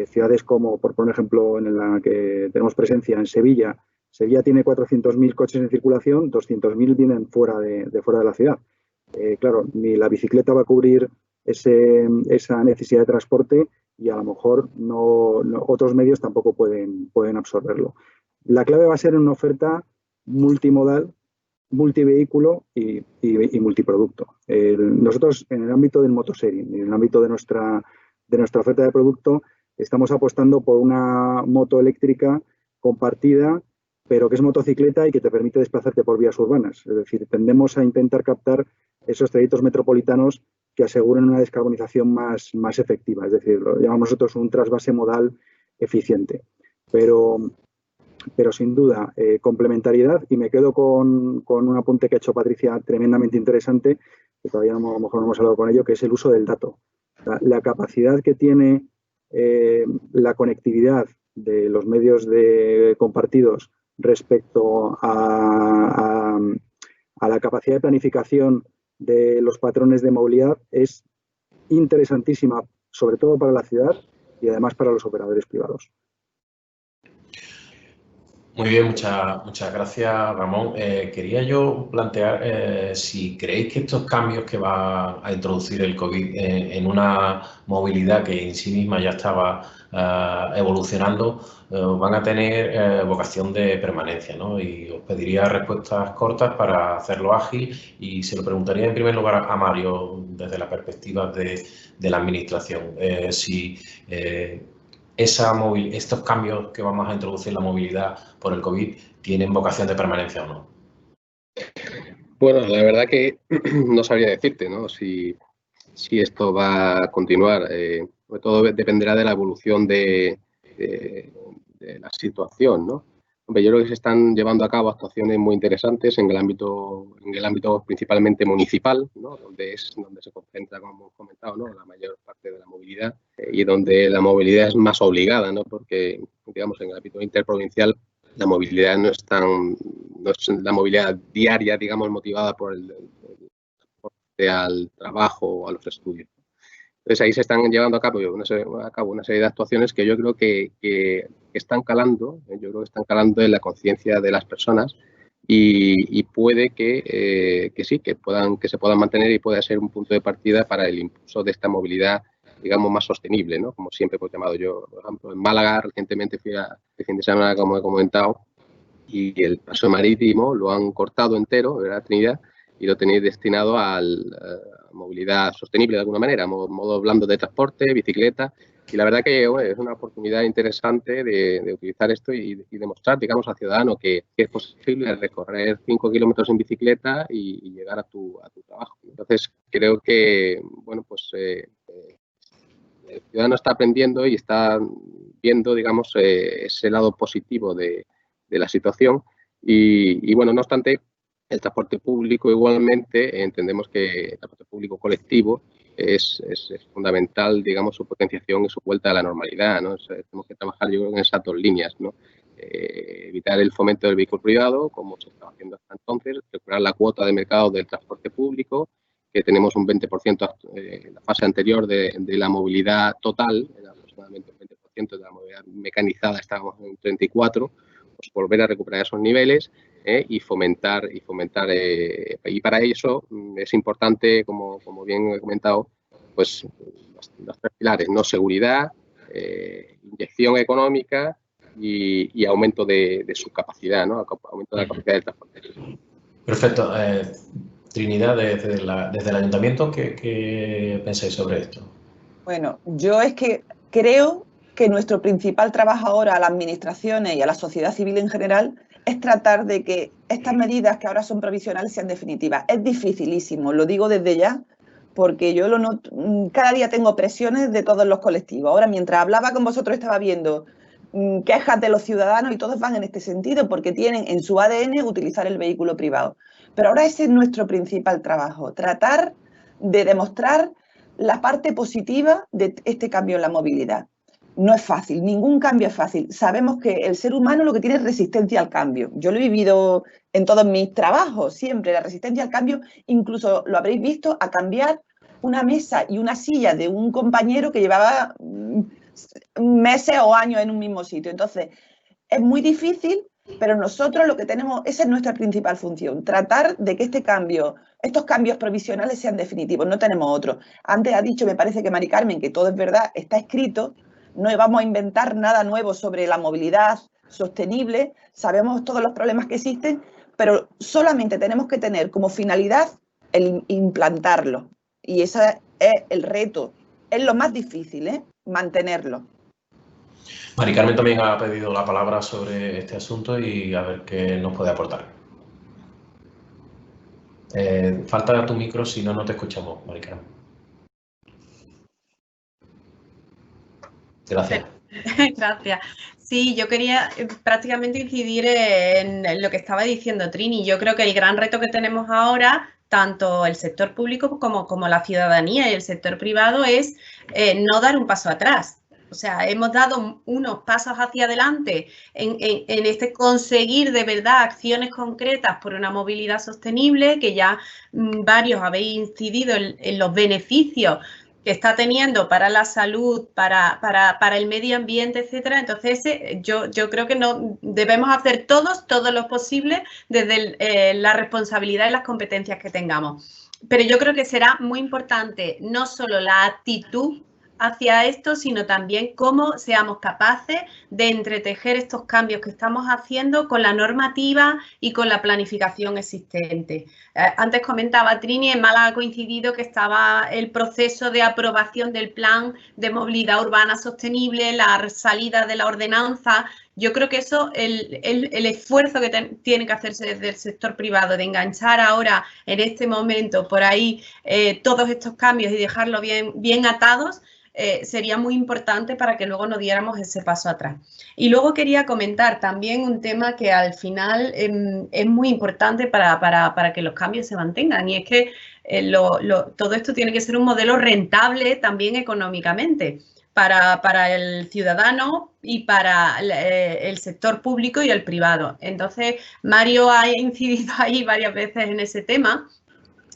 ciudades como, por poner ejemplo, en la que tenemos presencia en Sevilla, Sevilla tiene 400.000 coches en circulación, 200.000 vienen fuera de la ciudad. Claro, ni la bicicleta va a cubrir esa necesidad de transporte y a lo mejor otros medios tampoco pueden absorberlo. La clave va a ser una oferta multimodal, multivehículo y multiproducto. Nosotros, en el ámbito del motosharing, en el ámbito de nuestra oferta de producto, estamos apostando por una moto eléctrica compartida, pero que es motocicleta y que te permite desplazarte por vías urbanas. Es decir, tendemos a intentar captar esos trayectos metropolitanos que aseguren una descarbonización más efectiva. Es decir, lo llamamos nosotros un trasvase modal eficiente. Pero sin duda, complementariedad, y me quedo con un apunte que ha hecho Patricia tremendamente interesante, que todavía a lo mejor no hemos hablado con ello, que es el uso del dato. La capacidad que tiene la conectividad de los medios compartidos respecto a la capacidad de planificación de los patrones de movilidad es interesantísima, sobre todo para la ciudad y además para los operadores privados. Muy bien, muchas gracias, Ramón. Quería yo plantear si creéis que estos cambios que va a introducir el COVID en una movilidad que en sí misma ya estaba evolucionando, van a tener vocación de permanencia, ¿no? Y os pediría respuestas cortas para hacerlo ágil, y se lo preguntaría en primer lugar a Mario desde la perspectiva de la administración. Estos cambios que vamos a introducir en la movilidad por el COVID tienen vocación de permanencia o no. Bueno, la verdad que no sabría decirte, ¿no? Si esto va a continuar. Sobre todo dependerá de la evolución de la situación, ¿no? Hombre, yo creo que se están llevando a cabo actuaciones muy interesantes en el ámbito principalmente municipal, ¿no? Donde se concentra, como hemos comentado, ¿no? La mayor parte de la movilidad, y donde la movilidad es más obligada, ¿no? Porque, digamos, en el ámbito interprovincial la movilidad no es la movilidad diaria, digamos, motivada por el transporte al trabajo o a los estudios. Entonces, ahí se están llevando a cabo una serie de actuaciones que yo creo que están calando, están calando en la conciencia de las personas, y puede que se puedan mantener y pueda ser un punto de partida para el impulso de esta movilidad, digamos, más sostenible, ¿no? Como siempre he llamado yo. Por ejemplo, en Málaga recientemente fui el fin de semana, como he comentado, y el paso marítimo lo han cortado entero, ¿verdad, Trinidad? Y lo tenéis destinado a movilidad sostenible de alguna manera, modo blando de transporte, bicicleta. Y la verdad que es una oportunidad interesante de utilizar esto y demostrar, digamos, al ciudadano que es posible recorrer 5 kilómetros en bicicleta y llegar a tu trabajo. Entonces, creo que, bueno, pues el ciudadano está aprendiendo y está viendo, digamos, ese lado positivo de la situación. Y bueno, no obstante, el transporte público igualmente, entendemos que el transporte público colectivo es fundamental, digamos, su potenciación y su vuelta a la normalidad, ¿no? Tenemos que trabajar, yo creo, en esas dos líneas, ¿no? Evitar el fomento del vehículo privado, como se estaba haciendo hasta entonces, recuperar la cuota de mercado del transporte público, que tenemos un 20% en la fase anterior de la movilidad total, era aproximadamente un 20% de la movilidad mecanizada, estábamos en 34%, pues volver a recuperar esos niveles y fomentar. Y para eso es importante, como bien he comentado, pues los tres pilares, ¿no? Seguridad, inyección económica y aumento de su capacidad, ¿no? Aumento de la capacidad del transporte. Perfecto. Trinidad, desde el Ayuntamiento, ¿qué pensáis sobre esto? Bueno, yo es que creo que nuestro principal trabajo ahora a las administraciones y a la sociedad civil en general es tratar de que estas medidas que ahora son provisionales sean definitivas. Es dificilísimo, lo digo desde ya, porque yo lo noto, cada día tengo presiones de todos los colectivos. Ahora, mientras hablaba con vosotros, estaba viendo quejas de los ciudadanos y todos van en este sentido porque tienen en su ADN utilizar el vehículo privado. Pero ahora ese es nuestro principal trabajo, tratar de demostrar la parte positiva de este cambio en la movilidad. No es fácil, ningún cambio es fácil. Sabemos que el ser humano lo que tiene es resistencia al cambio. Yo lo he vivido en todos mis trabajos, siempre la resistencia al cambio, incluso lo habréis visto, a cambiar una mesa y una silla de un compañero que llevaba meses o años en un mismo sitio. Entonces, es muy difícil, pero nosotros lo que tenemos, esa es nuestra principal función, tratar de que estos cambios provisionales sean definitivos, no tenemos otro. Antes ha dicho, me parece que Mari Carmen, que todo es verdad, está escrito, no vamos a inventar nada nuevo sobre la movilidad sostenible, sabemos todos los problemas que existen, pero solamente tenemos que tener como finalidad el implantarlo. Y ese es el reto, es lo más difícil, mantenerlo. Mari Carmen también ha pedido la palabra sobre este asunto y a ver qué nos puede aportar. Falta tu micro, si no, no te escuchamos, Mari Carmen. Gracias. Gracias. Sí, yo quería prácticamente incidir en lo que estaba diciendo Trini. Yo creo que el gran reto que tenemos ahora, tanto el sector público como la ciudadanía y el sector privado, es no dar un paso atrás. O sea, hemos dado unos pasos hacia adelante en este conseguir de verdad acciones concretas por una movilidad sostenible, que ya varios habéis incidido en los beneficios que está teniendo para la salud, para el medio ambiente, etcétera. Entonces, yo creo que no debemos hacer todos lo posible desde la responsabilidad y las competencias que tengamos. Pero yo creo que será muy importante no solo la actitud hacia esto, sino también cómo seamos capaces de entretejer estos cambios que estamos haciendo con la normativa y con la planificación existente. Antes comentaba Trini, en Málaga ha coincidido que estaba el proceso de aprobación del plan de movilidad urbana sostenible, la salida de la ordenanza. Yo creo que eso, el esfuerzo que tiene que hacerse desde el sector privado de enganchar ahora, en este momento, por ahí, todos estos cambios y dejarlo bien atados, sería muy importante para que luego no diéramos ese paso atrás. Y luego quería comentar también un tema que al final es muy importante para que los cambios se mantengan, y es que todo esto tiene que ser un modelo rentable también económicamente para el ciudadano y para el sector público y el privado. Entonces, Mario ha incidido ahí varias veces en ese tema.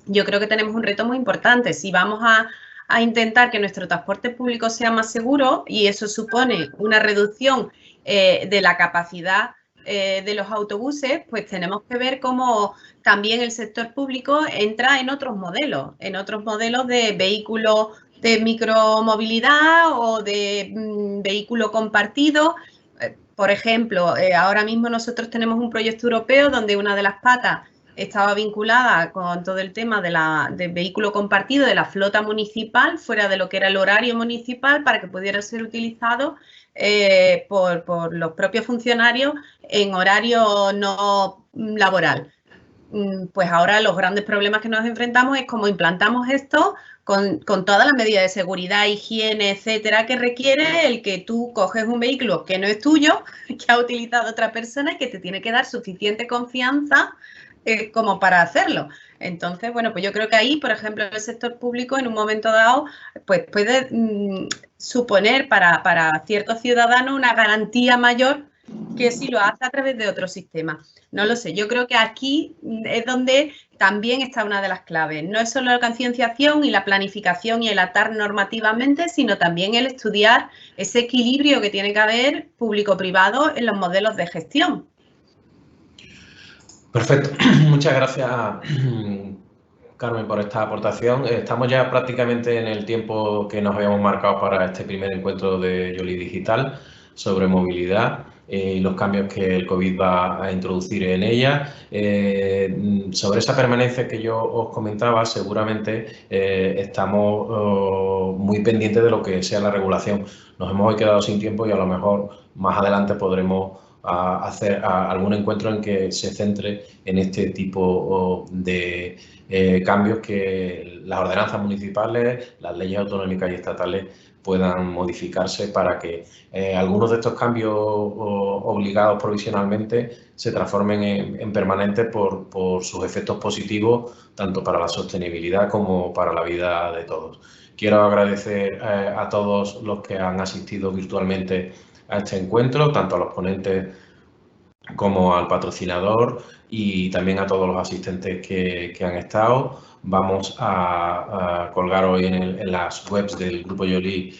Yo creo que tenemos un reto muy importante. Si vamos a intentar que nuestro transporte público sea más seguro, y eso supone una reducción de la capacidad de los autobuses, pues tenemos que ver cómo también el sector público entra en otros modelos de vehículos de micromovilidad o de vehículo compartido. Por ejemplo, ahora mismo nosotros tenemos un proyecto europeo donde una de las patas estaba vinculada con todo el tema de vehículo compartido de la flota municipal, fuera de lo que era el horario municipal, para que pudiera ser utilizado por los propios funcionarios en horario no laboral. Pues ahora los grandes problemas que nos enfrentamos es cómo implantamos esto con todas las medidas de seguridad, higiene, etcétera, que requiere el que tú coges un vehículo que no es tuyo, que ha utilizado otra persona y que te tiene que dar suficiente confianza como para hacerlo. Entonces, bueno, pues yo creo que ahí, por ejemplo, el sector público en un momento dado pues puede suponer para ciertos ciudadanos una garantía mayor que si lo hace a través de otro sistema. No lo sé, yo creo que aquí es donde también está una de las claves. No es solo la concienciación y la planificación y el atar normativamente, sino también el estudiar ese equilibrio que tiene que haber público-privado en los modelos de gestión. Perfecto. Muchas gracias, Carmen, por esta aportación. Estamos ya prácticamente en el tiempo que nos habíamos marcado para este primer encuentro de Yoli Digital sobre movilidad y los cambios que el COVID va a introducir en ella. Sobre esa permanencia que yo os comentaba, seguramente estamos muy pendientes de lo que sea la regulación. Nos hemos hoy quedado sin tiempo y a lo mejor más adelante podremos hacer algún encuentro en que se centre en este tipo de cambios que las ordenanzas municipales, las leyes autonómicas y estatales puedan modificarse para que algunos de estos cambios obligados provisionalmente se transformen en permanentes por sus efectos positivos, tanto para la sostenibilidad como para la vida de todos. Quiero agradecer a todos los que han asistido virtualmente a este encuentro, tanto a los ponentes como al patrocinador y también a todos los asistentes que han estado. Vamos a colgar hoy en las webs del Grupo Yoli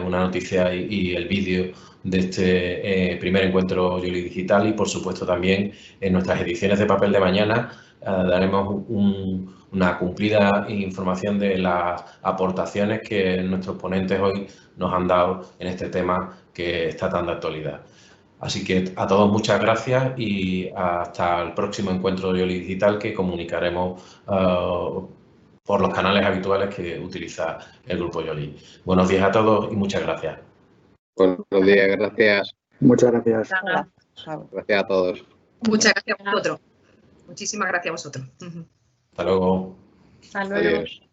una noticia y el vídeo de este primer encuentro Yoli Digital, y por supuesto también en nuestras ediciones de papel de mañana daremos una cumplida información de las aportaciones que nuestros ponentes hoy nos han dado en este tema que está tan de actualidad. Así que a todos muchas gracias y hasta el próximo encuentro de Yoli Digital, que comunicaremos por los canales habituales que utiliza el Grupo Yoli. Buenos días a todos y muchas gracias. Buenos días, gracias. Muchas gracias. Gracias a todos. Muchas gracias a vosotros. Muchísimas gracias a vosotros. Hasta luego. Hasta luego. Adiós.